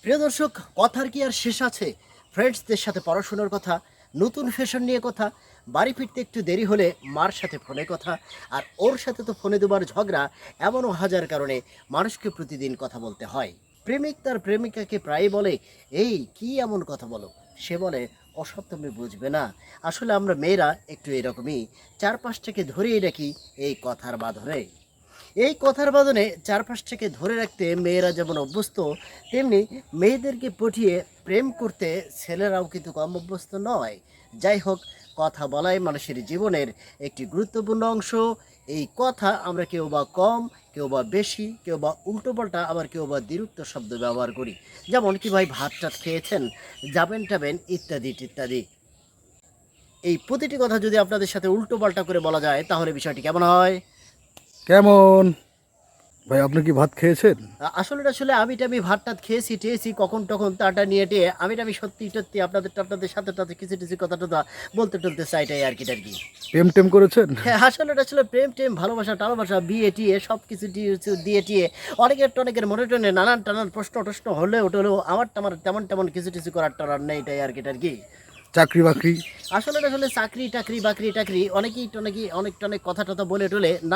প্রিয় দর্শক, কথার কি আর শেষ আছে? ফ্রেন্ডসদের সাথে পড়াশোনার কথা, নতুন ফ্যাশন নিয়ে কথা, বাড়ি ফিরতে একটু দেরি হলে মার সাথে ফোনে কথা, আর ওর সাথে তো ফোনে দুবার ঝগড়া। এমনও হাজার কারণে মানুষকে প্রতিদিন কথা বলতে হয়। প্রেমিক তার প্রেমিকাকে প্রায়ই বলে, এই কি এমন কথা বলো? সে বলে, ওসব তুমি বুঝবে না। আসলে আমরা মেয়েরা একটু এরকমই, চারপাশটাকে ধরেই রাখি এই কথার বাঁধনে। এই কথার বাঁধনে চারপাশটাকে ধরে রাখতে মেয়েরা যেমন অভ্যস্ত, তেমনি মেয়েদেরকে পটিয়ে প্রেম করতে ছেলেরাও কিন্তু কম অভ্যস্ত নয়। যাই হোক, কথা বলাই মানুষের জীবনের একটি গুরুত্বপূর্ণ অংশ। এই কথা আমরা কেউ বা কম, কেউ বা বেশি, কেউ বা উল্টোপাল্টা, আবার কেউ বা দ্বিরুক্ত শব্দ ব্যবহার করি। যেমন কি ভাই, ভাত টাত খেয়েছেন, যাবেন টাবেন, ইত্যাদি ইত্যাদি। এই প্রতিটি কথা যদি আপনাদের সাথে উল্টোপাল্টা করে বলা যায়, তাহলে বিষয়টি কেমন হয়? কেমন ভাই? আপনি কি ভাত খেয়েছেন? আসলে আমি ভাত টাত খেয়েছি টেয়েছি, কখন তখন তাটা নিয়ে টেয়ে আমি সত্যি সত্যি আপনাদের সাথে টাতে কিছু কিছু কথা টথা বলতে টলতে চাইটাই আর কি টার কি। প্রেম টেম করেছেন? হ্যাঁ, আসলে প্রেম টেম, ভালোবাসা টালবাসা, বিয়ে টিয়ে সব কিছু দিয়ে টিয়ে অনেকের মনে টনে নানান টানান প্রশ্ন টশ্ন হলেও আমার তেমন তেমন কিছু কিছু করার টরার নেই, এটাই আর কি টার কি। চাকরি বাকরি? আসলে চাকরি টাকরি বাকরি টাকরি অনেকেই টনেকি অনেক টনেক কথা টথা বলে টলে না।